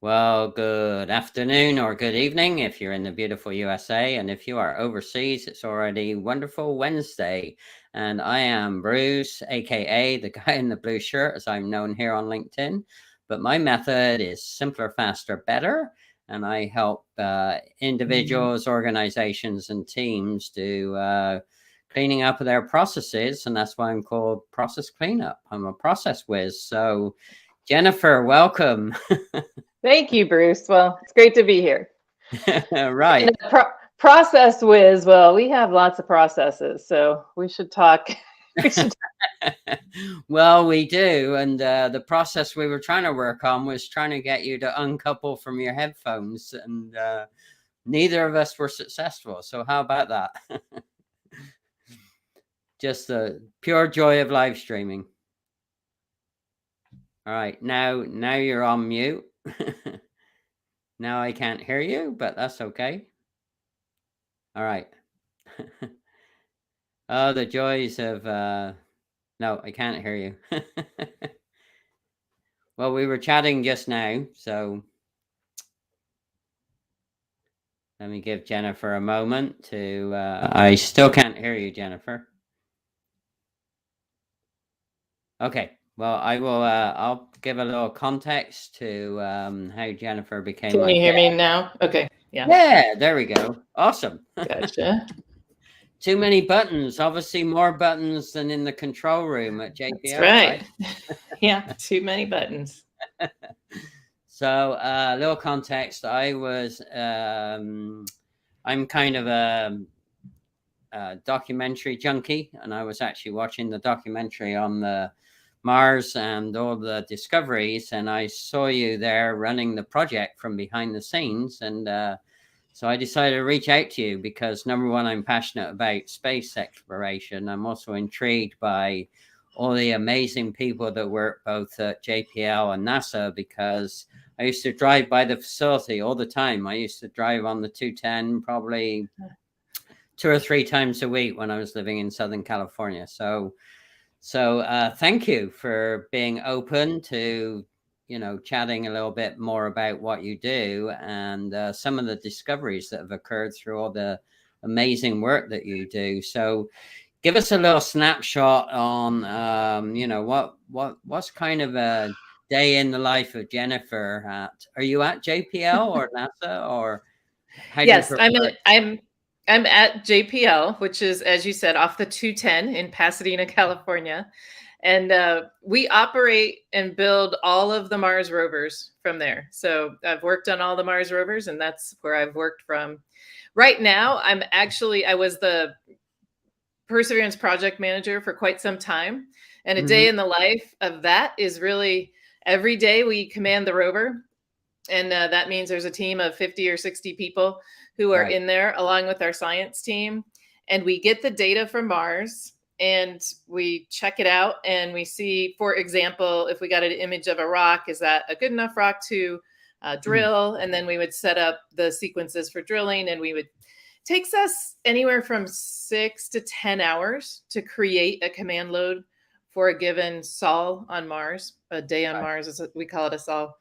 Well, good afternoon or good evening if you're in the beautiful USA. And if you are overseas, it's already wonderful Wednesday. And I am Bruce, aka the guy in the blue shirt, as I'm known here on LinkedIn. But my method is simpler, faster, better. And I help individuals, organizations, and teams do cleaning up of their processes. And that's why I'm called Process Cleanup. I'm a process whiz. So, Jennifer, welcome. Thank you, Bruce. Well, it's great to be here. Right. Process whiz. Well, we have lots of processes, so we should talk. Well, we do. And the process we were trying to work on was trying to get you to uncouple from your headphones. And neither of us were successful. So how about that? Just the pure joy of live streaming. All right. Now you're on mute. Now I can't hear you, but that's okay. All right. Oh, the joys of no, I can't hear you. Well, we were chatting just now, so let me give Jennifer a moment to I still can't hear you, Jennifer. Okay. Well, I will I'll give a little context to how Jennifer became Can you hear me now? Okay. Yeah. Yeah, there we go. Awesome. Gotcha. Too many buttons. Obviously, more buttons than in the control room at JPL. That's right. Yeah, too many buttons. So, a little context. I was, I'm kind of a documentary junkie, and I was actually watching the documentary on the Mars and all the discoveries, and I saw you there running the project from behind the scenes, and so I decided to reach out to you because, number one, I'm passionate about space exploration. I'm also intrigued by all the amazing people that work both at JPL and NASA, because I used to drive by the facility all the time. I used to drive on the 210 probably 2 or 3 times a week when I was living in Southern California. So thank you for being open to chatting a little bit more about what you do and some of the discoveries that have occurred through all the amazing work that you do. So give us a little snapshot on, what's kind of a day in the life of Jennifer are you at JPL or NASA or how yes, do you prefer? I'm at JPL, which is, as you said, off the 210 in Pasadena, California. And we operate and build all of the Mars rovers from there. So I've worked on all the Mars rovers, and that's where I've worked from. Right now, I was the Perseverance project manager for quite some time. And a day in the life of that is really every day we command the rover. And that means there's a team of 50 or 60 people who are in there along with our science team. And we get the data from Mars and we check it out and we see, for example, if we got an image of a rock, is that a good enough rock to drill? And then we would set up the sequences for drilling, and takes us anywhere from 6 to 10 hours to create a command load for a given sol on Mars. A day on Mars, we call it a sol.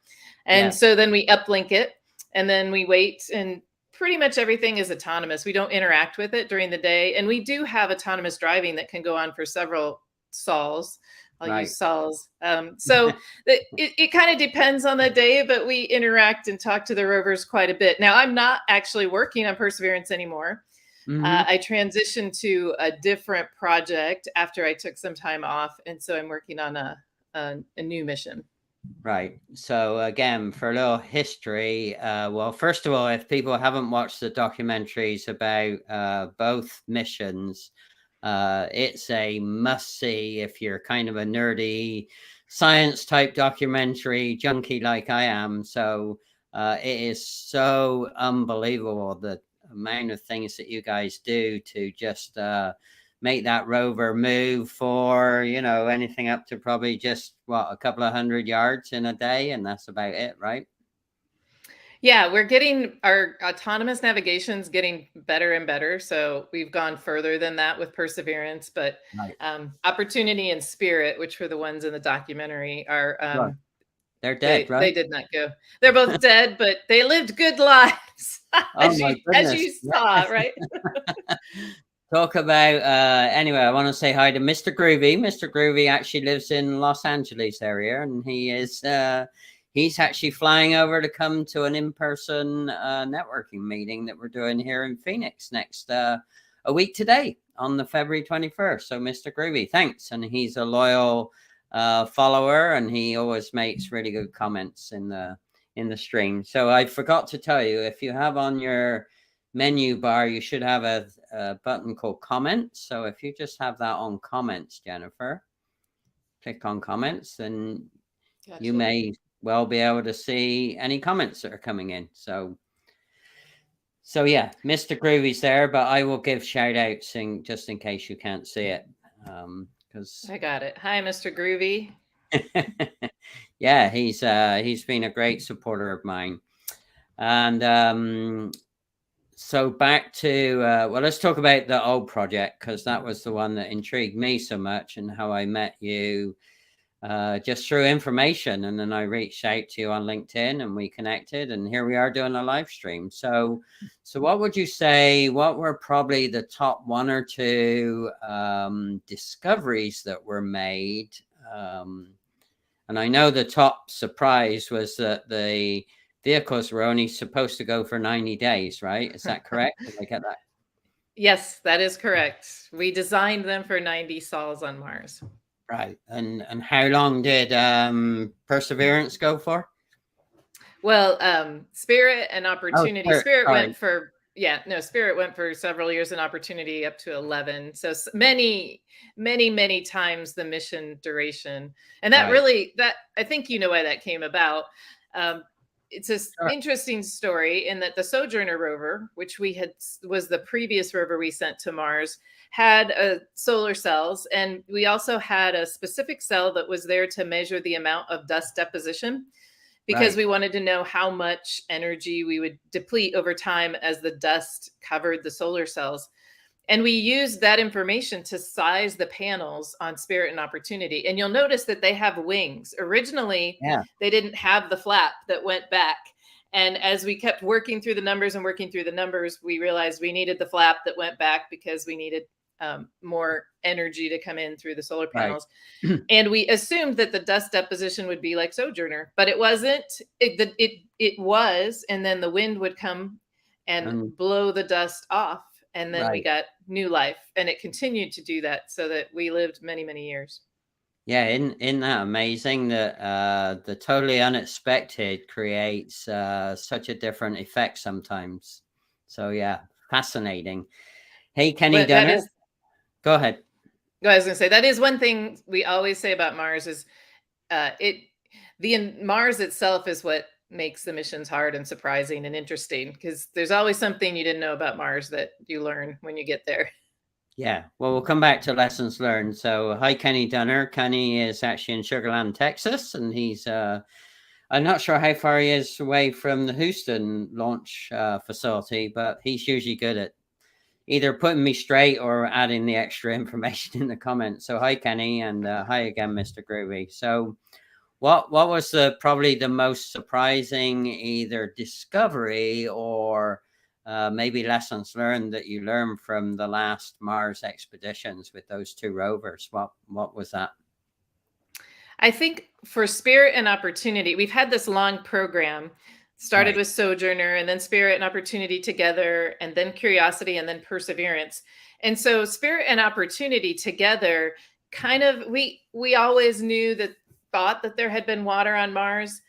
And so then we uplink it, and then we wait, and pretty much everything is autonomous. We don't interact with it during the day. And we do have autonomous driving that can go on for several sols. I'll use sols. So it kind of depends on the day, but we interact and talk to the rovers quite a bit. Now, I'm not actually working on Perseverance anymore. I transitioned to a different project after I took some time off. And so I'm working on a new mission. Right. So again, for a little history, well, first of all, if people haven't watched the documentaries about both missions, it's a must-see if you're kind of a nerdy science type documentary junkie like I am. So it is so unbelievable the amount of things that you guys do to just make that rover move for, anything up to probably just a couple of 100 yards in a day. And that's about it, right? Yeah, we're getting our autonomous navigation's getting better and better. So we've gone further than that with Perseverance, but Opportunity and Spirit, which were the ones in the documentary, are They're dead, They right? did not go. They're both dead, but they lived good lives, Oh my as you goodness. saw, right? Talk about anyway, I want to say hi to Mr. Groovy. Mr. Groovy actually lives in Los Angeles area, and he's actually flying over to come to an in-person networking meeting that we're doing here in Phoenix next a week today on the February 21st. So Mr. Groovy, thanks. And he's a loyal follower, and he always makes really good comments in the stream. So I forgot to tell you, if you have on your menu bar, you should have a button called comments. So if you just have that on comments, Jennifer, click on comments, and Gotcha. you may well be able to see any comments that are coming in. So yeah, Mr. Groovy's there, but I will give shout outs just in case you can't see it. Because I got it. Hi, Mr. Groovy. yeah, he's been a great supporter of mine. And so back to well, let's talk about the old project, because that was the one that intrigued me so much, and how I met you just through information. And then I reached out to you on LinkedIn, and we connected, and here we are doing a live stream. So what would you say, what were probably the top 1 or 2 discoveries that were made? And I know the top surprise was that the vehicles were only supposed to go for 90 days, right? Is that correct? Did I get that? Yes, that is correct. We designed them for 90 sols on Mars. Right. And how long did Perseverance go for? Well, Spirit and Opportunity. Spirit went for Spirit went for several years, and Opportunity up to 11. So many times the mission duration. And that really, that I think you know why that came about. It's an interesting story in that the Sojourner rover, which was the previous rover we sent to Mars, had solar cells. And we also had a specific cell that was there to measure the amount of dust deposition, because we wanted to know how much energy we would deplete over time as the dust covered the solar cells. And we used that information to size the panels on Spirit and Opportunity. And you'll notice that they have wings. Originally, they didn't have the flap that went back. And as we kept working through the numbers, we realized we needed the flap that went back, because we needed more energy to come in through the solar panels. And we assumed that the dust deposition would be like Sojourner, but it wasn't. It was, and then the wind would come and blow the dust off. And then we got new life, and it continued to do that, so that we lived many, many years. Yeah, isn't that amazing that the totally unexpected creates such a different effect sometimes? So yeah, fascinating. Hey, Kenny Dunner, go ahead. I was going to say, that is one thing we always say about Mars is Mars itself is what makes the missions hard and surprising and interesting, because there's always something you didn't know about Mars that you learn when you get there. Yeah, well, we'll come back to lessons learned. So hi, Kenny Dunner. Kenny is actually in Sugar Land, Texas, and he's I'm not sure how far he is away from the Houston launch facility, but he's usually good at either putting me straight or adding the extra information in the comments. So hi, Kenny, and hi again, Mr. Groovy. So what was probably the most surprising either discovery or maybe lessons learned that you learned from the last Mars expeditions with those 2 rovers? What was that? I think for Spirit and Opportunity, we've had this long program. Started with Sojourner, and then Spirit and Opportunity together, and then Curiosity, and then Perseverance. And so Spirit and Opportunity together, kind of, we always thought that there had been water on Mars.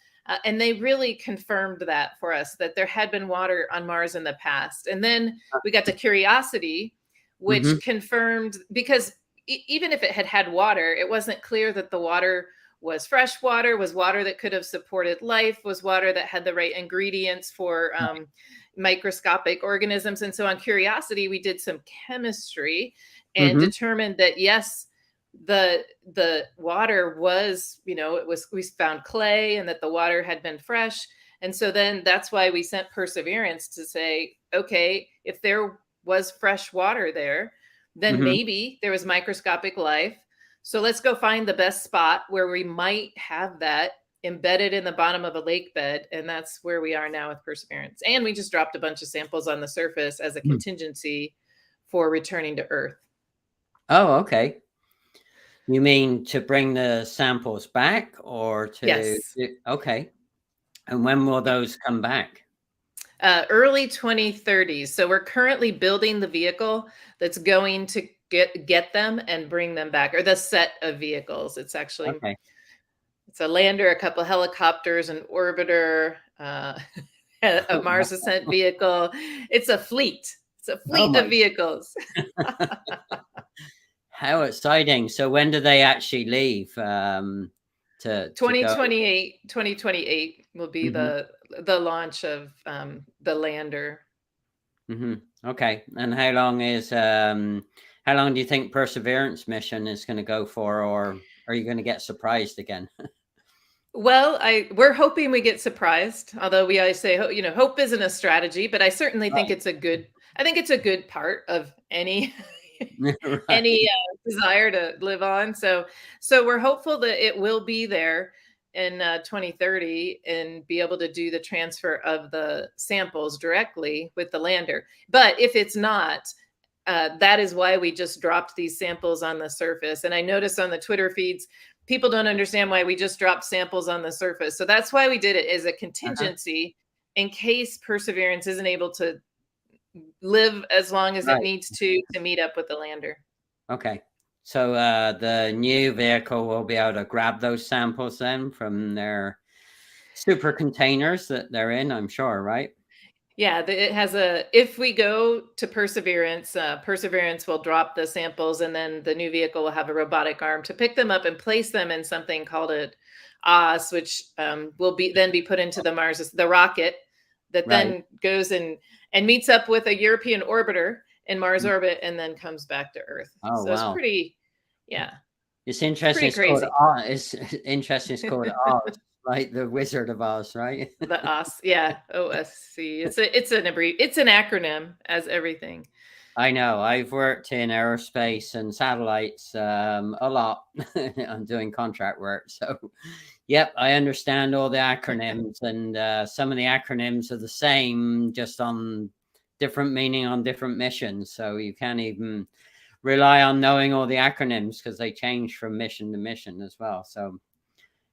And they really confirmed that for us, that there had been water on Mars in the past. And then we got to Curiosity, which confirmed, because even if it had water, it wasn't clear that the water was fresh water, was water that could have supported life, was water that had the right ingredients for microscopic organisms. And so on Curiosity, we did some chemistry and determined that, yes, the water was, we found clay, and that the water had been fresh. And so then that's why we sent Perseverance to say, okay, if there was fresh water there, then maybe there was microscopic life. So let's go find the best spot where we might have that, embedded in the bottom of a lake bed. And that's where we are now with Perseverance. And we just dropped a bunch of samples on the surface as a contingency for returning to Earth. Oh, okay. You mean to bring the samples back, or to? Yes. Okay. And when will those come back? Early 2030s. So we're currently building the vehicle that's going to get them and bring them back, or the set of vehicles. It's actually, Okay. it's a lander, a couple helicopters, an orbiter, a Mars ascent vehicle. It's a fleet. It's a fleet of vehicles. How exciting. So when do they actually leave? To 2028. 2028 will be the launch of the lander. Okay. And how long do you think Perseverance mission is going to go for, or are you going to get surprised again? Well, we're hoping we get surprised. Although we always say, hope isn't a strategy, but I certainly think it's a good. I think it's a good part of any any desire to live on. So we're hopeful that it will be there in 2030 and be able to do the transfer of the samples directly with the lander. But if it's not, that is why we just dropped these samples on the surface. And I noticed on the Twitter feeds, people don't understand why we just dropped samples on the surface. So that's why we did it as a contingency in case Perseverance isn't able to live as long as it needs to meet up with the lander. Okay. So the new vehicle will be able to grab those samples then from their super containers that they're in, I'm sure, right? Yeah, it has if we go to Perseverance, Perseverance will drop the samples, and then the new vehicle will have a robotic arm to pick them up and place them in something called an 𝐷𝐸𝐹, which will then be put into the rocket that then goes and meets up with a European orbiter in Mars orbit and then comes back to Earth. Oh, so it's pretty, It's interesting. It's crazy. It's interesting. It's called Oz, like the Wizard of Oz, right? The Oz, OSC. It's an acronym as everything. I know. I've worked in aerospace and satellites a lot. I'm doing contract work, so yep, I understand all the acronyms, and some of the acronyms are the same, just on different meaning on different missions. So you can't even rely on knowing all the acronyms because they change from mission to mission as well. So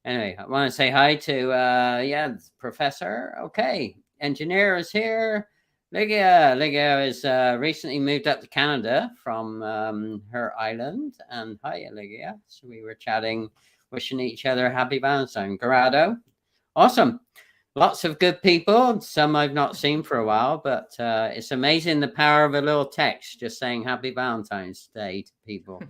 anyway, I want to say hi to Professor. Okay, engineer is here. Lygia is recently moved up to Canada from her island. And hi, Lygia. So we were chatting, wishing each other happy Valentine. Garado. Awesome. Lots of good people. Some I've not seen for a while, but it's amazing the power of a little text just saying happy Valentine's Day to people.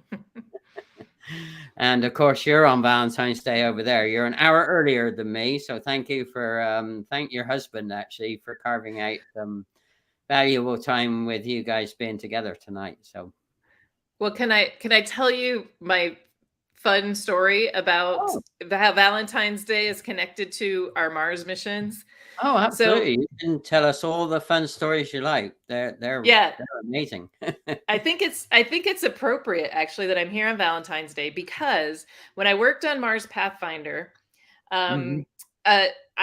And of course, you're on Valentine's Day over there. You're an hour earlier than me. So thank you for, thank your husband actually for carving out some valuable time with you guys being together tonight. So, well, can I tell you my fun story about how Valentine's Day is connected to our Mars missions? Oh, absolutely. So, you can tell us all the fun stories you like. They're amazing. I think it's appropriate actually that I'm here on Valentine's Day, because when I worked on Mars Pathfinder, I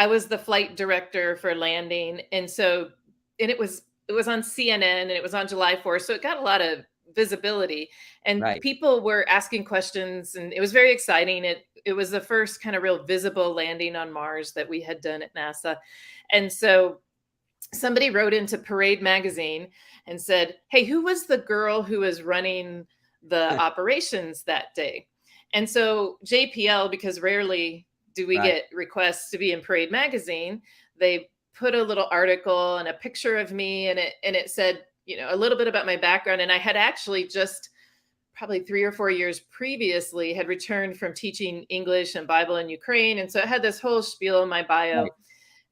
was the flight director for landing, and it was on CNN and it was on July 4th. So it got a lot of visibility, and people were asking questions, and it was very exciting. It was the first kind of real visible landing on Mars that we had done at NASA. And so somebody wrote into Parade magazine and said, hey, who was the girl who was running the operations that day? And so JPL, because rarely do we get requests to be in Parade magazine, they put a little article and a picture of me, and it said, a little bit about my background. And I had actually just probably 3 or 4 years previously had returned from teaching English and Bible in Ukraine. And so it had this whole spiel in my bio.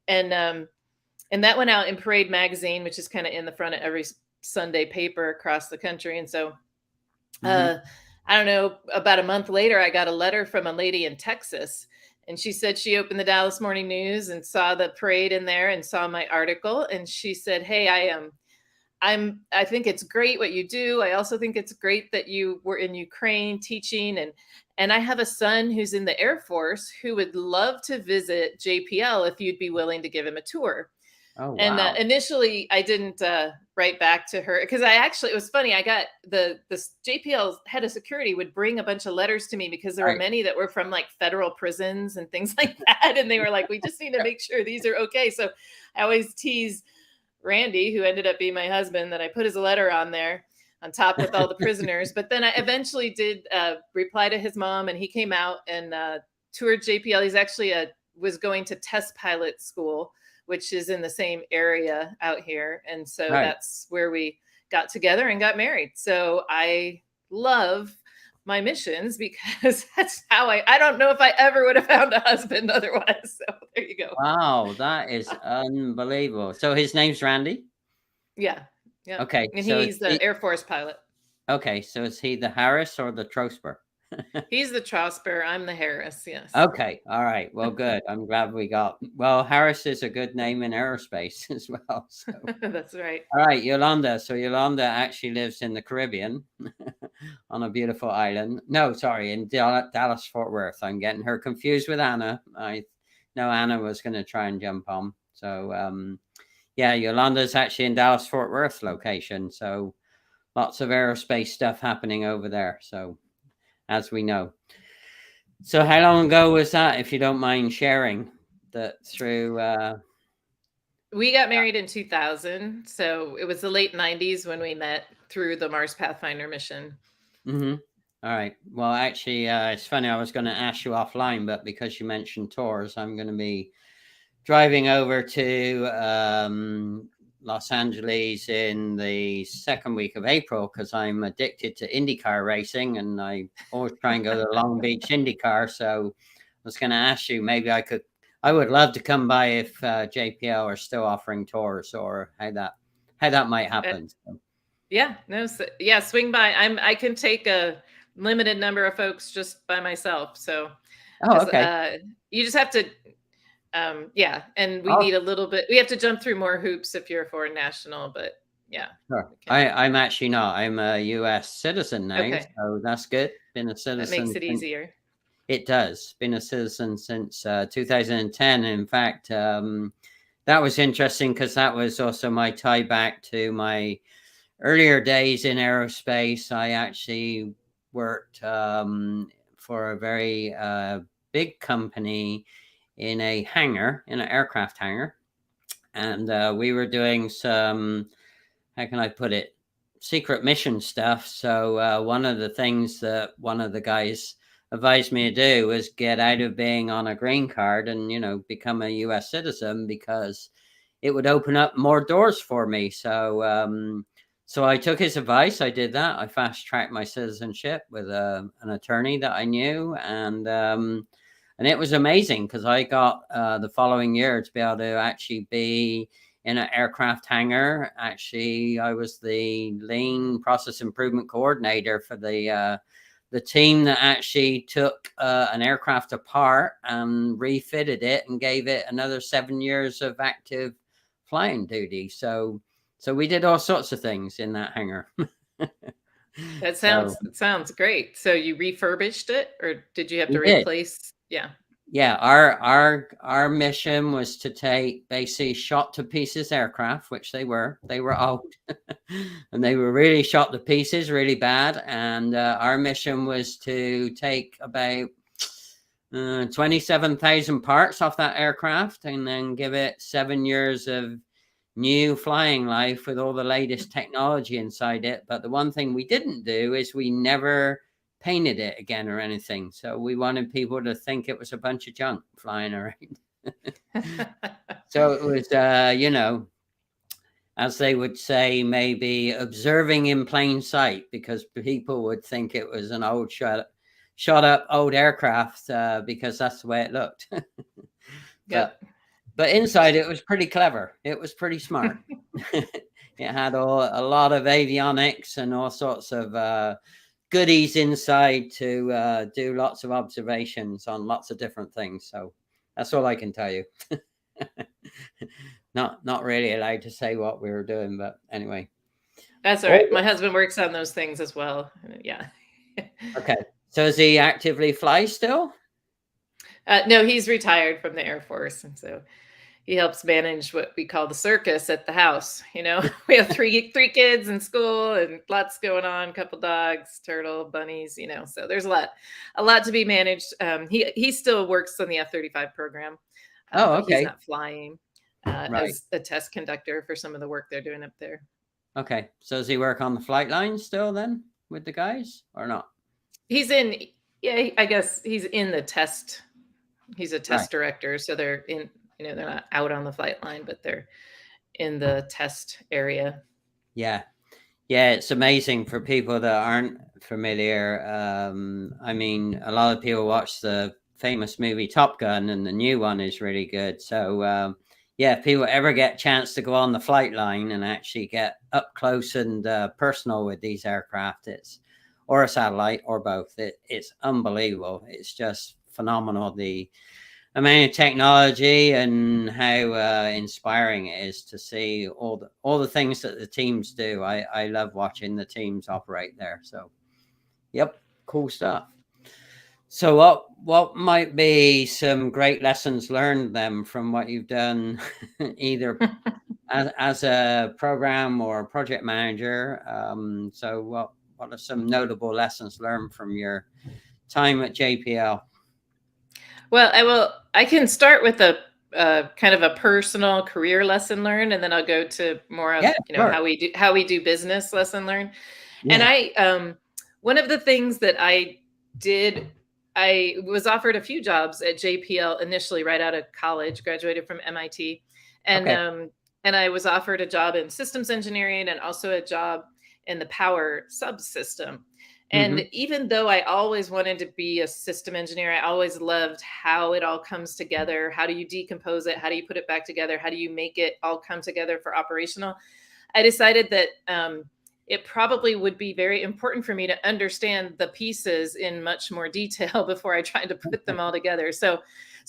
And that went out in Parade magazine, which is kind of in the front of every Sunday paper across the country. And so I don't know, about a month later, I got a letter from a lady in Texas. And she said she opened the Dallas Morning News and saw the Parade in there and saw my article. And she said, hey, I think it's great what you do. I also think it's great that you were in Ukraine teaching. And I have a son who's in the Air Force who would love to visit JPL if you'd be willing to give him a tour. Oh, And wow. initially, I didn't write back to her because it was funny. I got the JPL head of security would bring a bunch of letters to me because there were Right. many that were from like federal prisons and things like that. And they were like, we just need to make sure these are okay. So I always tease Randy, who ended up being my husband, that I put his letter on there on top with all the prisoners. But then I eventually did reply to his mom, and he came out and toured JPL. He's actually was going to test pilot school, which is in the same area out here. And so that's where we got together and got married. So I love my missions because that's how I don't know if I ever would have found a husband otherwise. So there you go. Wow, that is unbelievable. So his name's Randy? Yeah. Yeah. Okay. And So he's the Air Force pilot. Okay. So is he the Harris or the Trosper? He's the Trosper. I'm the Harris. Yes. Okay. All right. Well, good. I'm glad we got. Well, Harris is a good name in aerospace as well. So. That's right. All right, Yolanda. So Yolanda actually lives in the Caribbean on a beautiful island. No, sorry, in Dallas, Fort Worth. I'm getting her confused with Anna. I know Anna was going to try and jump on. So, yeah, Yolanda's actually in Dallas, Fort Worth location. So lots of aerospace stuff happening over there. So as we know. So how long ago was that, if you don't mind sharing that through? We got married in 2000. So it was the late 90s when we met through the Mars Pathfinder mission. Mm-hmm. All right. Well, actually, it's funny. I was going to ask you offline, but because you mentioned tours, I'm going to be driving over to Los Angeles in the second week of April because I'm addicted to IndyCar racing, and I always try and go to the Long Beach IndyCar. So I was going to ask you, maybe I would love to come by if JPL are still offering tours, or how that might happen. So. Yeah, no, yeah, swing by. I can take a limited number of folks just by myself. So, okay. You just have to, yeah, and we need a little bit. We have to jump through more hoops if you're a foreign national, but yeah. Sure. I'm actually not. I'm a U.S. citizen now, so that's good. Been a citizen. That makes it easier. It does. Been a citizen since 2010. In fact, that was interesting because that was also my tie back to my earlier days in aerospace. I actually worked for a very big company in a hangar, in an aircraft hangar. And we were doing some, how can I put it, secret mission stuff. So one of the things that one of the guys advised me to do was get out of being on a green card and, become a U.S. citizen, because it would open up more doors for me. So so I took his advice. I did that. I fast tracked my citizenship with an attorney that I knew, and it was amazing because I got the following year to be able to actually be in an aircraft hangar. Actually, I was the lean process improvement coordinator for the team that actually took an aircraft apart and refitted it and gave it another 7 years of active flying duty. So we did all sorts of things in that hangar. That sounds great. So you refurbished it, or did you have to replace? Yeah. Yeah, our mission was to take basically shot to pieces aircraft, which they were old, and they were really shot to pieces, really bad. And our mission was to take about 27,000 parts off that aircraft and then give it 7 years of new flying life with all the latest technology inside it. But the one thing we didn't do is we never painted it again or anything. So we wanted people to think it was a bunch of junk flying around. So it was, as they would say, maybe observing in plain sight, because people would think it was an old shot up old aircraft because that's the way it looked. But inside it was pretty clever. It was pretty smart. It had a lot of avionics and all sorts of goodies inside to do lots of observations on lots of different things. So that's all I can tell you. Not really allowed to say what we were doing, but anyway. That's all right. My husband works on those things as well. Yeah. Okay. So does he actively fly still? No, he's retired from the Air Force, and so he helps manage what we call the circus at the house. You know, we have three kids in school and lots going on, couple dogs, turtle, bunnies, you know, so there's a lot to be managed. He still works on the F-35 program, Oh, but he's okay. not flying Right. as a test conductor for some of the work they're doing up there. Okay. So does he work on the flight line still then with the guys or not? He's in, yeah, I guess he's in the test. He's a test Right. director, so they're in, you know, they're not out on the flight line, but they're in the test area. Yeah. Yeah, it's amazing for people that aren't familiar. I mean, a lot of people watch the famous movie Top Gun, and the new one is really good. So, yeah, if people ever get a chance to go on the flight line and actually get up close and personal with these aircraft, or a satellite or both, it's unbelievable. It's just phenomenal. The amount of technology and how inspiring it is to see all the things that the teams do. I love watching the teams operate there. So, yep, cool stuff. So, what might be some great lessons learned then from what you've done, either as a program or project manager? So, what are some notable lessons learned from your time at JPL? Well, I can start with a kind of a personal career lesson learned, and then I'll go to more of, Yeah, you know, sure. how we do business lesson learned. And Yeah. one of the things that I did, I was offered a few jobs at JPL initially right out of college, graduated from MIT, Okay. and I was offered a job in systems engineering and also a job in the power subsystem. Mm-hmm. And even though I always wanted to be a system engineer, I always loved how it all comes together. How do you decompose it? How do you put it back together? How do you make it all come together for operational? I decided that it probably would be very important for me to understand the pieces in much more detail before I tried to put them all together. So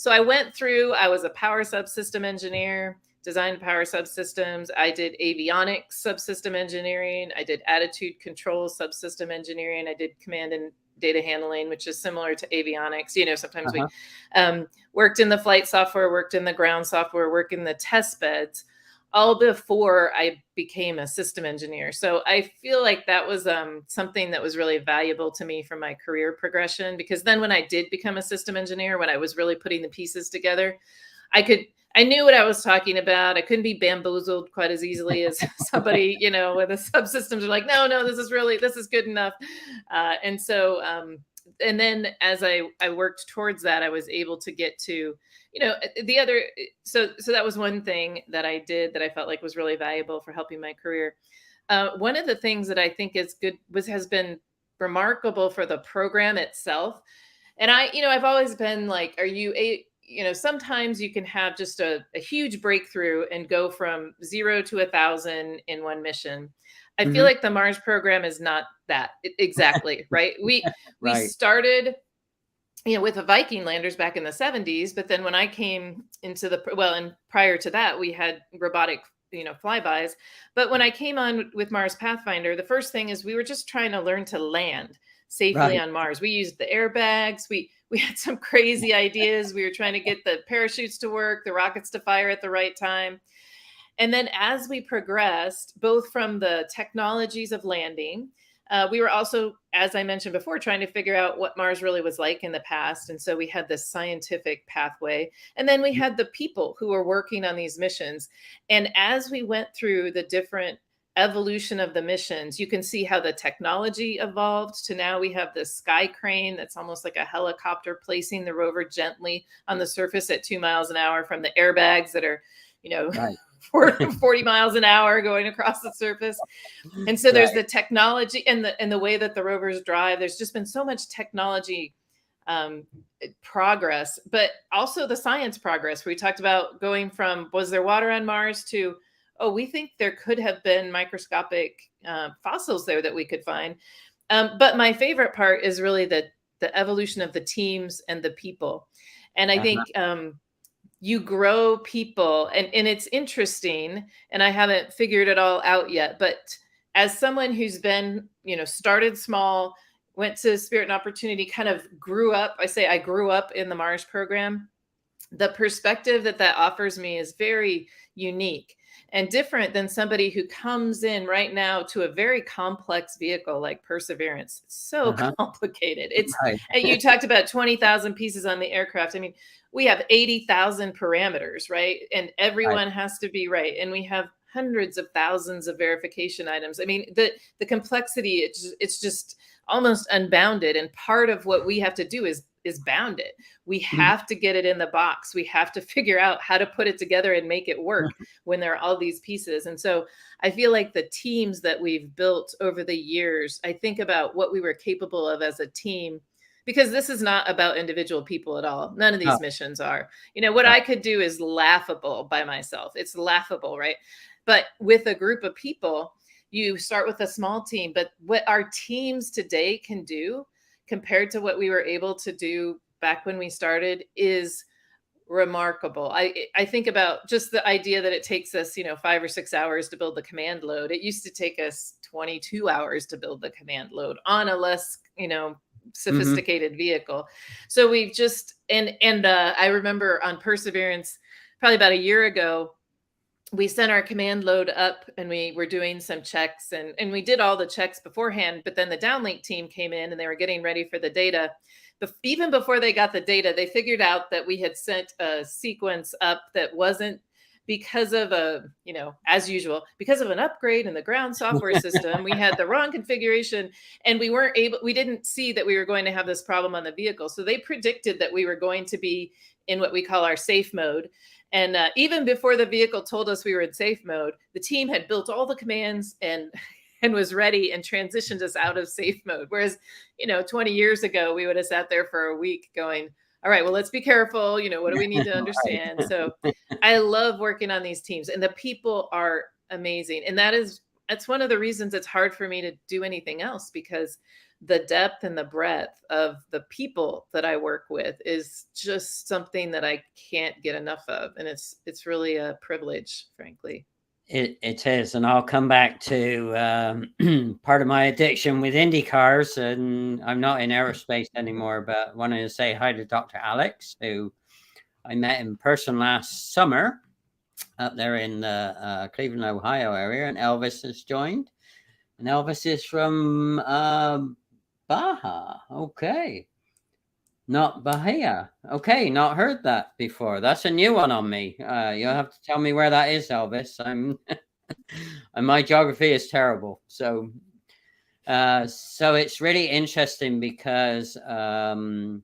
I went through, I was a power subsystem engineer, designed power subsystems. I did avionics subsystem engineering. I did attitude control subsystem engineering. I did command and data handling, which is similar to avionics. You know, sometimes we worked in the flight software, worked in the ground software, worked in the test beds, all before I became a system engineer. So I feel like that was something that was really valuable to me for my career progression, because then when I did become a system engineer, when I was really putting the pieces together, I knew what I was talking about. I couldn't be bamboozled quite as easily as somebody, you know, with the subsystems are like, no, this is good enough. And so, and then as I worked towards that, I was able to get to, you know, the other, so that was one thing that I did that I felt like was really valuable for helping my career. One of the things that I think is good has been remarkable for the program itself. And I've always been like, sometimes you can have just a huge breakthrough and go from 0 to 1,000 in one mission. I feel like the Mars program is not that exactly, right? We started, with the Viking landers back in the 70s, but then when I came into and prior to that, we had robotic, flybys. But when I came on with Mars Pathfinder, the first thing is we were just trying to learn to land safely on Mars. We used the airbags. We had some crazy ideas. We were trying to get the parachutes to work, the rockets to fire at the right time. And then as we progressed, both from the technologies of landing, we were also, as I mentioned before, trying to figure out what Mars really was like in the past. And so we had this scientific pathway. And then we had the people who were working on these missions. And as we went through the different evolution of the missions, you can see how the technology evolved to now we have this sky crane that's almost like a helicopter placing the rover gently on the surface at 2 miles an hour, from the airbags that are, 40 miles an hour going across the surface. And so there's the technology and the way that the rovers drive. There's just been so much technology progress, but also the science progress. We talked about going from, was there water on Mars, to, we think there could have been microscopic fossils there that we could find. But my favorite part is really the evolution of the teams and the people. And I think you grow people, and it's interesting, and I haven't figured it all out yet, but as someone who's been, started small, went to Spirit and Opportunity, kind of grew up. I grew up in the Mars program. The perspective that offers me is very unique and different than somebody who comes in right now to a very complex vehicle like Perseverance. It's so complicated. You talked about 20,000 pieces on the aircraft. I mean, we have 80,000 parameters, right? And everyone has to be right. And we have hundreds of thousands of verification items. I mean, the complexity, it's just almost unbounded. And part of what we have to do is bound it. We have to get it in the box. We have to figure out how to put it together and make it work when there are all these pieces. And so I feel like the teams that we've built over the years, I think about what we were capable of as a team, because this is not about individual people at all. None of these missions are. You know, what I could do is laughable by myself. It's laughable, right? But with a group of people, you start with a small team, but what our teams today can do compared to what we were able to do back when we started is remarkable. I think about just the idea that it takes us, 5 or 6 hours to build the command load. It used to take us 22 hours to build the command load on a less, sophisticated vehicle. So we've just, I remember on Perseverance, probably about a year ago, we sent our command load up and we were doing some checks and we did all the checks beforehand, but then the downlink team came in and they were getting ready for the data. But even before they got the data, they figured out that we had sent a sequence up that wasn't, because of as usual, because of an upgrade in the ground software system, we had the wrong configuration and we didn't see that we were going to have this problem on the vehicle. So they predicted that we were going to be in what we call our safe mode. And even before the vehicle told us we were in safe mode, the team had built all the commands and was ready and transitioned us out of safe mode. Whereas, 20 years ago, we would have sat there for a week going, all right, well, let's be careful. What do we need to understand? So I love working on these teams and the people are amazing. And that's one of the reasons it's hard for me to do anything else, because the depth and the breadth of the people that I work with is just something that I can't get enough of. And it's really a privilege, frankly. It is. And I'll come back to part of my addiction with Indy cars. And I'm not in aerospace anymore, but wanted to say hi to Dr. Alex, who I met in person last summer up there in the Cleveland, Ohio area. And Elvis has joined. And Elvis is from Baja. Okay. Not Bahia. Okay. Not heard that before. That's a new one on me. You'll have to tell me where that is, Elvis. And my geography is terrible. So it's really interesting because, one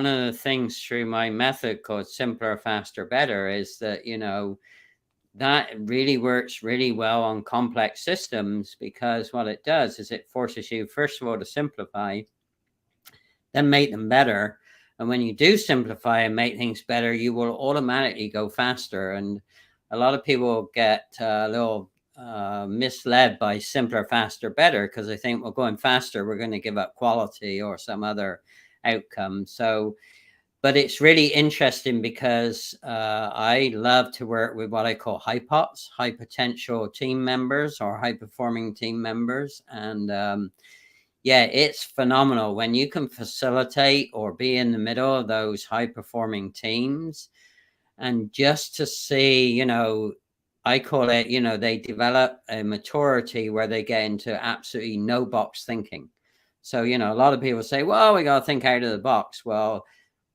of the things through my method called Simpler, Faster, Better is that, that really works really well on complex systems, because what it does is it forces you, first of all, to simplify, then make them better. And when you do simplify and make things better, you will automatically go faster. And a lot of people get a little misled by simpler, faster, better, because they think, well, going faster, we're going to give up quality or some other outcome. So, but it's really interesting because I love to work with what I call HiPots, high potential team members or high performing team members. And it's phenomenal when you can facilitate or be in the middle of those high performing teams. And just to see, I call it, they develop a maturity where they get into absolutely no box thinking. So, a lot of people say, well, we got to think out of the box. Well,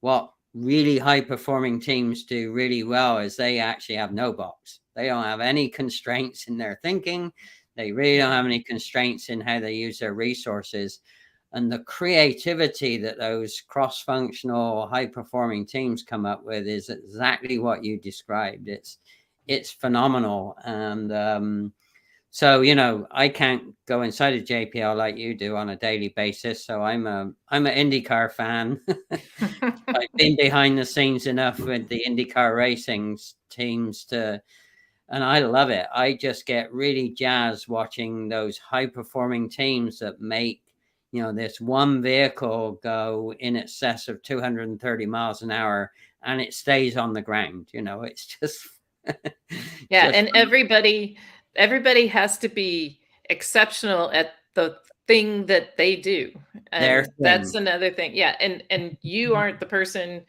what really high performing teams do really well is they actually have no box. They don't have any constraints in their thinking. They really don't have any constraints in how they use their resources. And the creativity that those cross-functional high-performing teams come up with is exactly what you described. It's phenomenal. And so, I can't go inside a JPL like you do on a daily basis. So I'm an IndyCar fan. I've been behind the scenes enough with the IndyCar racing teams and I love it. I just get really jazzed watching those high-performing teams that make, this one vehicle go in excess of 230 miles an hour and it stays on the ground. It's just and everybody has to be exceptional at the thing that they do. Their And that's thing. another thing. Yeah. And you aren't the person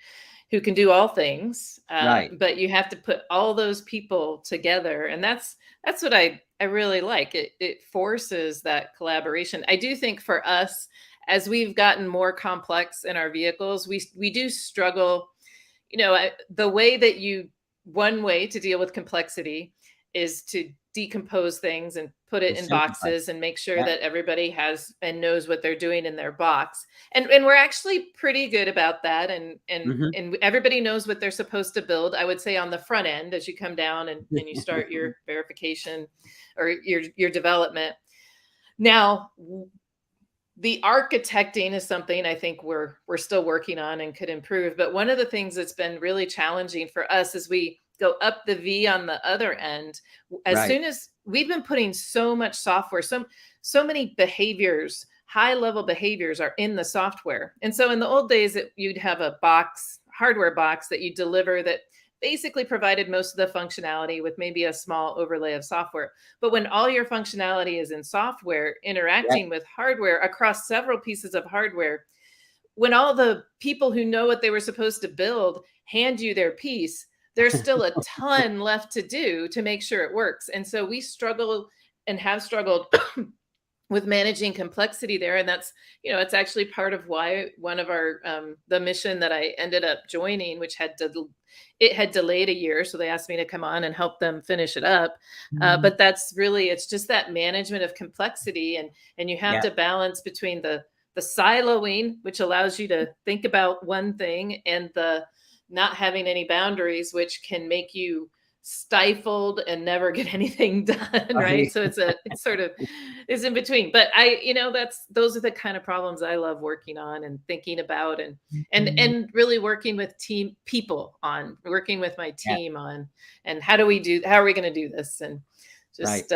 who can do all things, Right. but you have to put all those people together. And that's what I really like. It forces that collaboration. I do think for us, as we've gotten more complex in our vehicles, we do struggle. The way that one way to deal with complexity is to decompose things and put it To in simplify. boxes and make sure Yeah. that everybody has and knows what they're doing in their box. And we're actually pretty good about that. And everybody knows what they're supposed to build. I would say on the front end, as you come down and you start your verification or your development. Now, the architecting is something I think we're still working on and could improve. But one of the things that's been really challenging for us as we go up the V on the other end, as Right. soon as we've been putting so much software, so many behaviors, high level behaviors are in the software. And so in the old days, you'd have a hardware box that you deliver that basically provided most of the functionality with maybe a small overlay of software. But when all your functionality is in software, interacting with hardware across several pieces of hardware, when all the people who know what they were supposed to build hand you their piece, there's still a ton left to do to make sure it works. And so we struggle and have struggled with managing complexity there. And that's, it's actually part of why one of our, the mission that I ended up joining, which it had delayed a year. So they asked me to come on and help them finish it up. But that's really, it's just that management of complexity. And you have to balance between the siloing, which allows you to think about one thing, and the not having any boundaries, which can make you stifled and never get anything done. Right. So it's in between. But those are the kind of problems I love working on and thinking about, and really working with working with my team on, and how are we going to do this? And just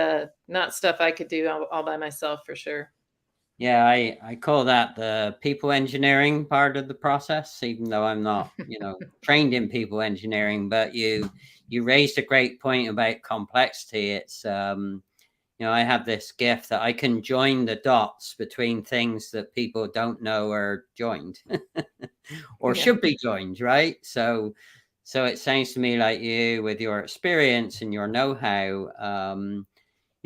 not stuff I could do all by myself, for sure. Yeah, I call that the people engineering part of the process, even though I'm not, trained in people engineering. But you raised a great point about complexity. It's, I have this gift that I can join the dots between things that people don't know are joined or should be joined, right? So it sounds to me like you, with your experience and your know-how,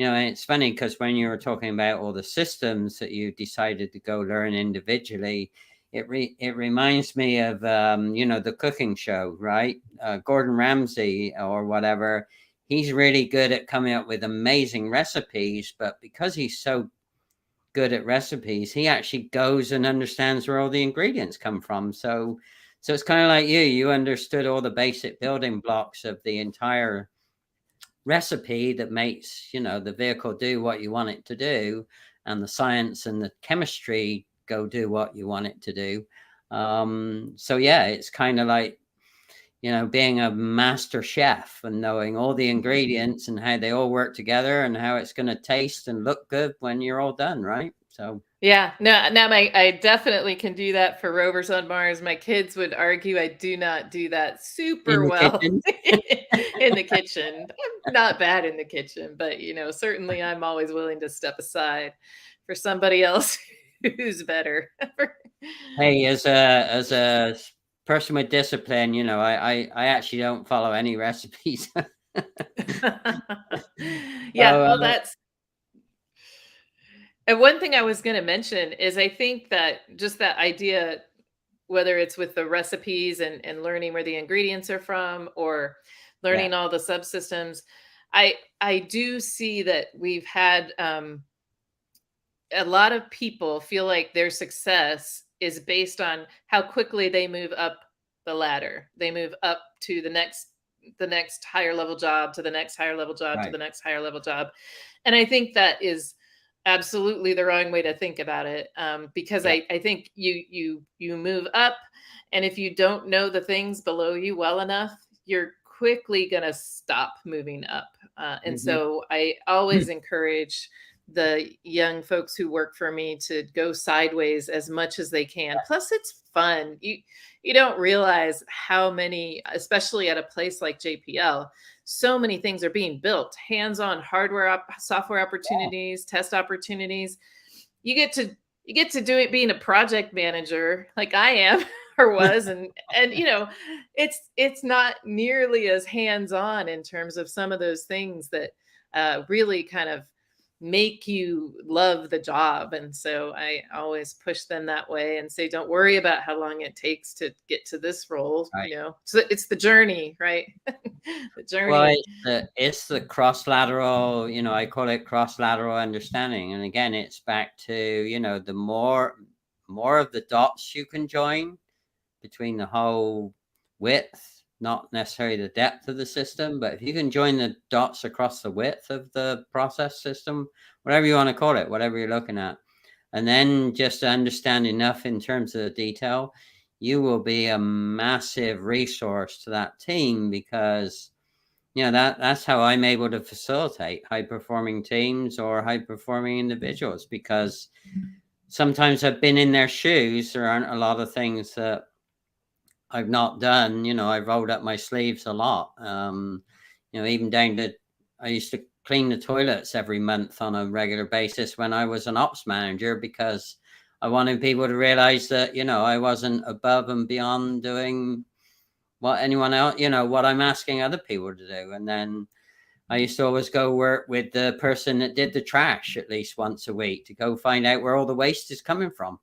and it's funny because when you were talking about all the systems that you decided to go learn individually, it reminds me of, the cooking show, right? Gordon Ramsay or whatever. He's really good at coming up with amazing recipes, but because he's so good at recipes, he actually goes and understands where all the ingredients come from. So it's kind of like you understood all the basic building blocks of the entire recipe that makes the vehicle do what you want it to do, and the science and the chemistry go do what you want it to do. It's kind of like being a master chef and knowing all the ingredients and how they all work together and how it's going to taste and look good when you're all done, right? So I definitely can do that for rovers on Mars. My kids would argue I do not do that super well in the kitchen. I'm not bad in the kitchen, but certainly I'm always willing to step aside for somebody else who's better. Hey, as a person with discipline, I actually don't follow any recipes. That's. And one thing I was going to mention is I think that just that idea, whether it's with the recipes and learning where the ingredients are from, or learning all the subsystems, I do see that we've had a lot of people feel like their success is based on how quickly they move up the ladder. They move up to the next higher level job, to the next higher level job, to the next higher level job. And I think that is absolutely the wrong way to think about it, because I think you move up, and if you don't know the things below you well enough, you're quickly going to stop moving up. And so I always encourage the young folks who work for me to go sideways as much as they can. Plus, it's fun. You don't realize how many, especially at a place like JPL, so many things are being built, hands-on hardware, software opportunities, test opportunities. you get to do it being a project manager like I am or was, and it's not nearly as hands-on in terms of some of those things that really kind of make you love the job. And so I always push them that way and say, don't worry about how long it takes to get to this role. Right. So it's the journey, right? The journey. Well, it's the cross-lateral, I call it cross-lateral understanding. And again, it's back to, the more of the dots you can join between the whole width, not necessarily the depth of the system, but if you can join the dots across the width of the process system, whatever you want to call it, whatever you're looking at, and then just understand enough in terms of the detail, you will be a massive resource to that team, because that's how I'm able to facilitate high performing teams or high performing individuals, because sometimes I've been in their shoes. There aren't a lot of things that I've not done. I've rolled up my sleeves a lot. Even down to, I used to clean the toilets every month on a regular basis when I was an ops manager, because I wanted people to realize that, I wasn't above and beyond doing what anyone else, what I'm asking other people to do. And then I used to always go work with the person that did the trash at least once a week to go find out where all the waste is coming from.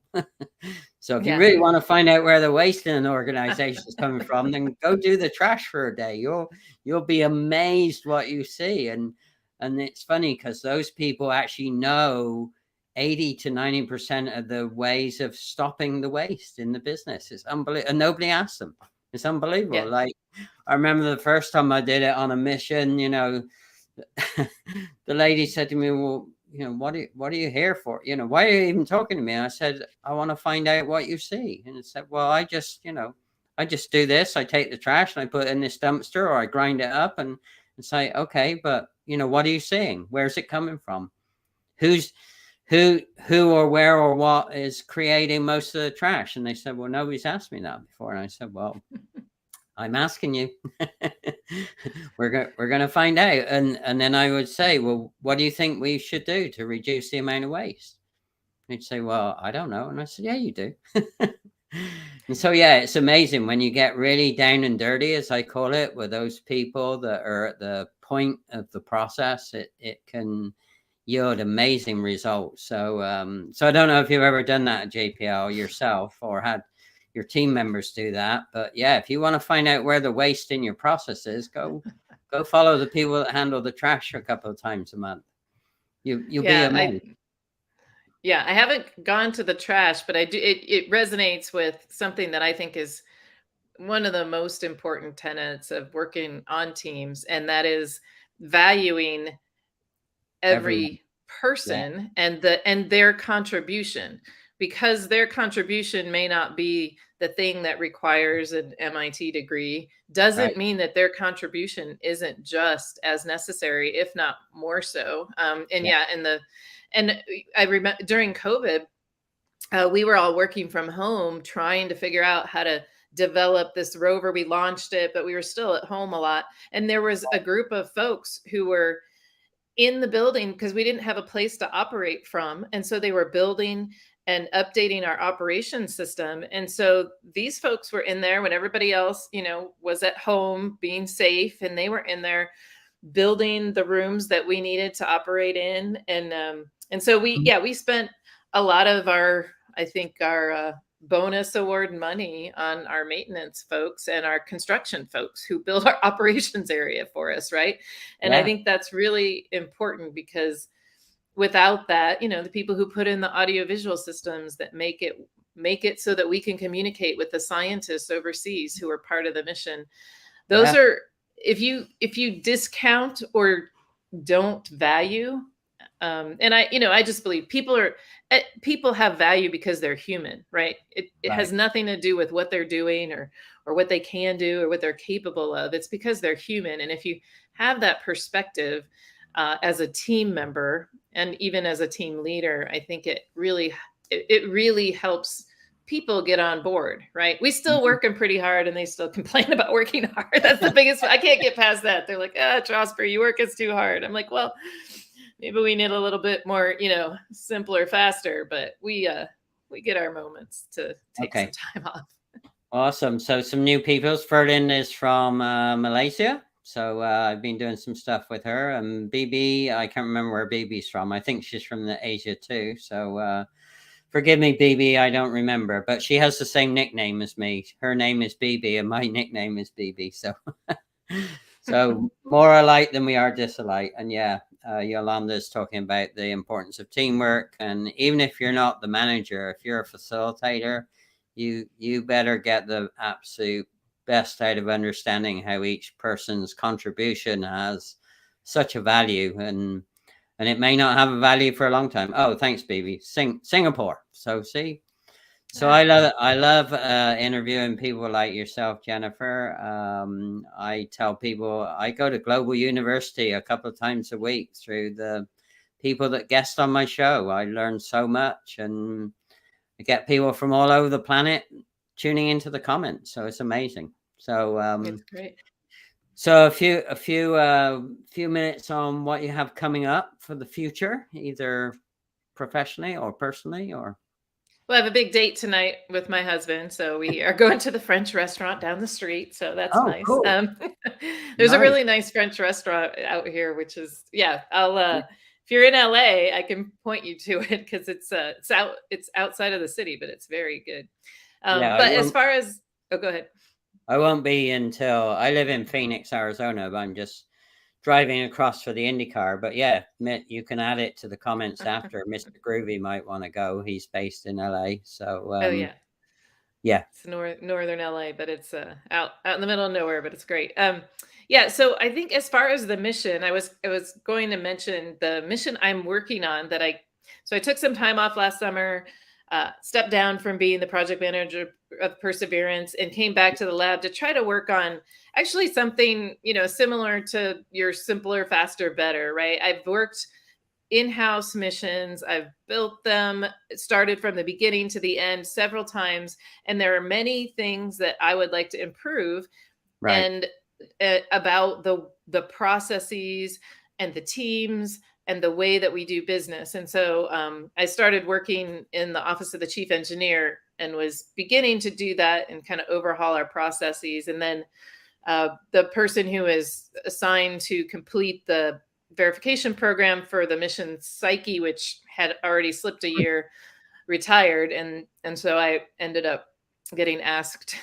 So if you really want to find out where the waste in an organization is coming from, then go do the trash for a day. You'll be amazed what you see. And it's funny, because those people actually know 80 to 90% of the ways of stopping the waste in the business. It's unbelievable. And nobody asks them. It's unbelievable. Yeah. Like, I remember the first time I did it on a mission, the lady said to me, well, what are you here for? Why are you even talking to me? And I said, I want to find out what you see. And it said, well, I just do this. I take the trash and I put it in this dumpster, or I grind it up and say, okay, but what are you seeing? Where's it coming from? Who or where or what is creating most of the trash? And they said, well, nobody's asked me that before. And I said, well, I'm asking you. We're going to find out. And then I would say, well, what do you think we should do to reduce the amount of waste? They'd say, well, I don't know. And I said, yeah, you do. And so, yeah, it's amazing when you get really down and dirty, as I call it, with those people that are at the point of the process. It can yield amazing results. So I don't know if you've ever done that at JPL yourself or had your team members do that, but yeah, if you want to find out where the waste in your process is, go follow the people that handle the trash a couple of times a month. You'll be amazed. I haven't gone to the trash, but I do. It resonates with something that I think is one of the most important tenets of working on teams, and that is valuing every person and their contribution, because their contribution may not be the thing that requires an MIT degree, doesn't mean that their contribution isn't just as necessary, if not more so. And I remember during COVID, we were all working from home, trying to figure out how to develop this rover. We launched it, but we were still at home a lot. And there was a group of folks who were in the building because we didn't have a place to operate from. And so they were building and updating our operation system. And so these folks were in there when everybody else, was at home being safe, and they were in there building the rooms that we needed to operate in. And so we spent a lot of our bonus award money on our maintenance folks and our construction folks who build our operations area for us. Right. And I think that's really important, because without that, the people who put in the audiovisual systems that make it so that we can communicate with the scientists overseas who are part of the mission, those are, if you discount or don't value, and I just believe people have value because they're human, right? It has nothing to do with what they're doing or what they can do or what they're capable of. It's because they're human. And if you have that perspective as a team member and even as a team leader, I think it really helps people get on board, right? We still working pretty hard and they still complain about working hard. That's the biggest, I can't get past that. They're like, Trosper, you work us too hard. I'm like, well, maybe we need a little bit more, simpler, faster, but we get our moments to take some time off. Awesome. So some new people. Ferlin is from Malaysia. So I've been doing some stuff with her. And BB, I can't remember where BB's from. I think she's from the Asia too. So forgive me, BB, I don't remember. But she has the same nickname as me. Her name is BB and my nickname is BB. So so more alike than we are disalike. And yeah, Yolanda is talking about the importance of teamwork. And even if you're not the manager, if you're a facilitator, you better get the absolute best out of understanding how each person's contribution has such a value, and it may not have a value for a long time. Oh, thanks, BB. Singapore. So see, so I love interviewing people like yourself, Jennifer. I tell people I go to Global University a couple of times a week through the people that guest on my show. I learn so much, and I get people from all over the planet tuning into the comments. So it's amazing. So it's great. So a few minutes on what you have coming up for the future, either professionally or personally, or. Well, I have a big date tonight with my husband, so we are going to the French restaurant down the street. So that's nice. Cool. There's a really nice French restaurant out here, which is I'll if you're in LA, I can point you to it because it's outside of the city, but it's very good. But as far as go ahead. I won't be until I live in Phoenix, Arizona, but I'm just driving across for the IndyCar. But yeah, you can add it to the comments after. Mr. Groovy might want to go. He's based in LA. So yeah, it's northern LA, but it's out in the middle of nowhere, but it's great. So I think as far as the mission, I was going to mention the mission I'm working on so I took some time off last summer, stepped down from being the project manager of Perseverance and came back to the lab to try to work on actually something, similar to your simpler, faster, better, right? I've worked in-house missions. I've built them, started from the beginning to the end several times. And there are many things that I would like to improve and about the processes and the teams and the way that we do business. And so I started working in the office of the chief engineer and was beginning to do that and kind of overhaul our processes. And then the person who is assigned to complete the verification program for the mission 𝐋𝐸, which had already slipped a year, retired. And so I ended up getting asked.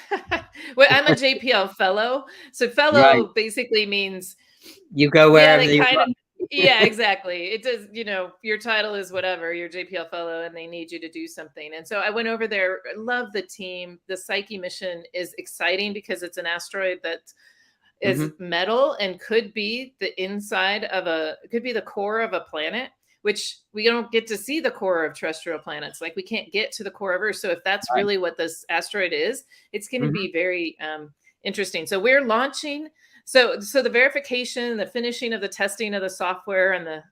Well, I'm a JPL fellow. So fellow basically means you go wherever you want. Yeah, exactly. It does, your title is whatever, you're JPL fellow and they need you to do something. And so I went over there, love the team. The 𝐋𝐸 mission is exciting because it's an asteroid that is metal and could be the core of a planet, which we don't get to see the core of terrestrial planets. Like we can't get to the core of Earth. So if that's really what this asteroid is, it's going to be very interesting. So we're launching. So the verification, the finishing of the testing of the software and the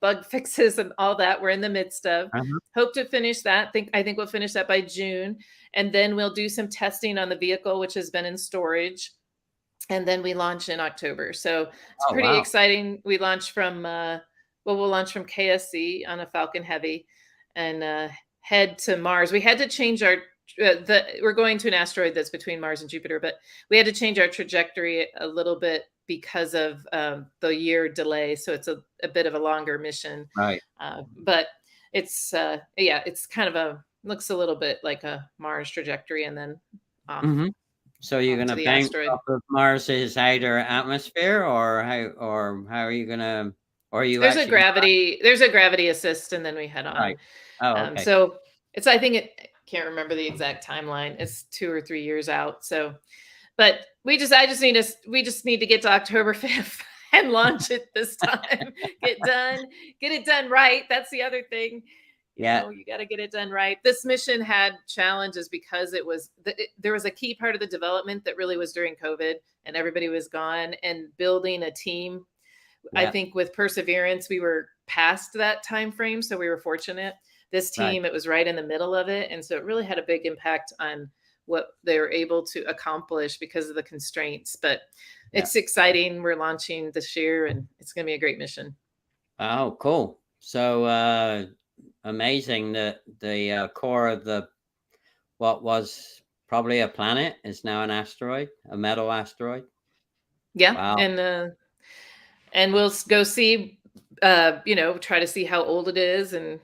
bug fixes and all that we're in the midst of. Hope to finish that. I think we'll finish that by June. And then we'll do some testing on the vehicle, which has been in storage. And then we launch in October. So it's pretty exciting. We launch from, we'll launch from KSC on a Falcon Heavy and head to Mars. We had to change our we're going to an asteroid that's between Mars and Jupiter, but we had to change our trajectory a little bit because of the year delay. So it's a bit of a longer mission. Right. But it's it's kind of looks a little bit like a Mars trajectory and then off. So you're going to bounce off of Mars's outer atmosphere, or how are you going to, or you? There's a gravity assist, and then we head on. Right. Oh, okay. So it's, I think can't remember the exact timeline. It's 2 or 3 years out. So, but we just need to get to October 5th and launch it this time. Get it done right. That's the other thing. You got to get it done right. This mission had challenges because there was a key part of the development that really was during COVID and everybody was gone, and building a team. I think with Perseverance, we were past that time frame. So we were fortunate. This team, it was right in the middle of it. And so it really had a big impact on what they were able to accomplish because of the constraints. But it's exciting. We're launching this year and it's going to be a great mission. Oh, cool. So amazing that the core of what was probably a planet is now an asteroid, a metal asteroid. Yeah. Wow. And we'll go see, try to see how old it is and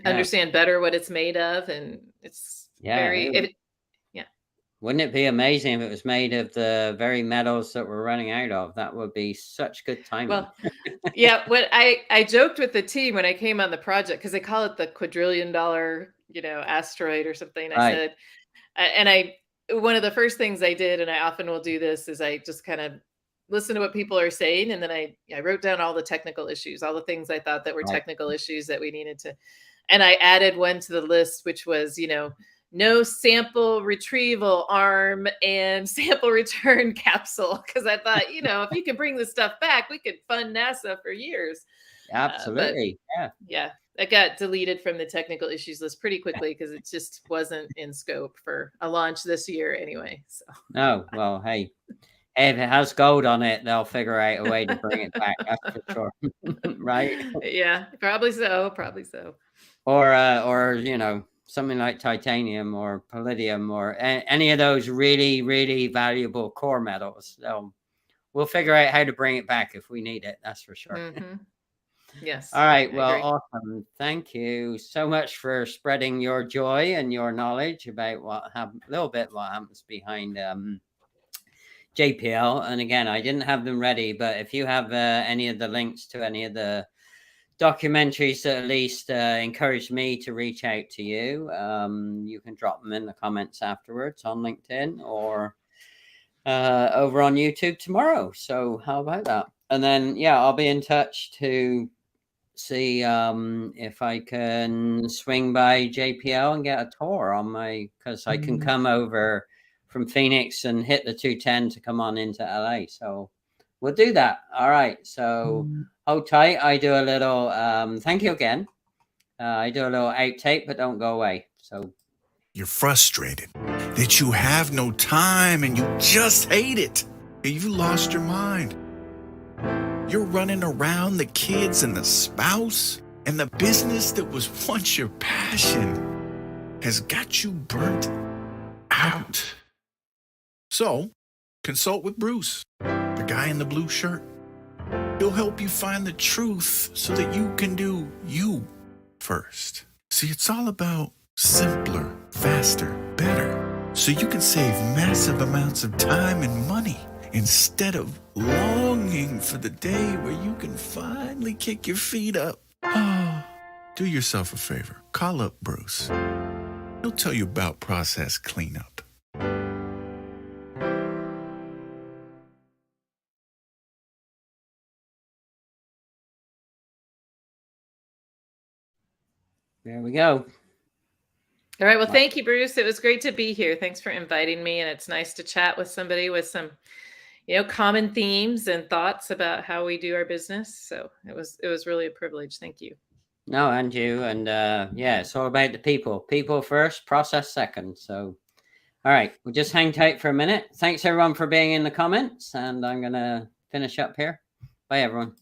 understand better what it's made of. And it's yeah. Wouldn't it be amazing if it was made of the very metals that we're running out of? That would be such good timing. Well, yeah, what I joked with the team when I came on the project, because they call it the quadrillion-dollar, asteroid or something. I said, and one of the first things I did, and I often will do this, is I just kind of listen to what people are saying, and then I wrote down all the technical issues, all the things I thought that were technical issues that we needed to, and I added one to the list, which was, no sample retrieval arm and sample return capsule. Because I thought, if you can bring this stuff back, we could fund NASA for years. Absolutely. Yeah. It got deleted from the technical issues list pretty quickly because it just wasn't in scope for a launch this year anyway. So no, well, hey, if it has gold on it, they'll figure out a way to bring it back. That's for sure. Right? Yeah, probably so. Probably so. Or something like titanium or palladium or any of those really, really valuable core metals. We'll figure out how to bring it back if we need it. That's for sure. Mm-hmm. Yes. All right. Well, awesome. Thank you so much for spreading your joy and your knowledge about what happens behind JPL. And again, I didn't have them ready, but if you have any of the links to any of the documentaries that at least encouraged me to reach out to you, you can drop them in the comments afterwards on LinkedIn or over on YouTube tomorrow. So how about that? And then, I'll be in touch to see if I can swing by JPL and get a tour on because I can come over from Phoenix and hit the 210 to come on into LA. So we'll do that. All right. So hold tight. I do a little, thank you again. I do a little outtake, but don't go away. So you're frustrated that you have no time and you just hate it. You lost your mind. You're running around the kids and the spouse, and the business that was once your passion has got you burnt out. So, consult with Bruce, the guy in the blue shirt. He'll help you find the truth so that you can do you first. See, it's all about simpler, faster, better, so you can save massive amounts of time and money instead of longing for the day where you can finally kick your feet up. Do yourself a favor. Call up Bruce. He'll tell you about process cleanup. There we go. All right. Well, thank you, Bruce. It was great to be here. Thanks for inviting me. And it's nice to chat with somebody with some, common themes and thoughts about how we do our business. So it was really a privilege. Thank you. No, and you. And it's all about the people. People first, process second. So, all right. We'll just hang tight for a minute. Thanks, everyone, for being in the comments. And I'm going to finish up here. Bye, everyone.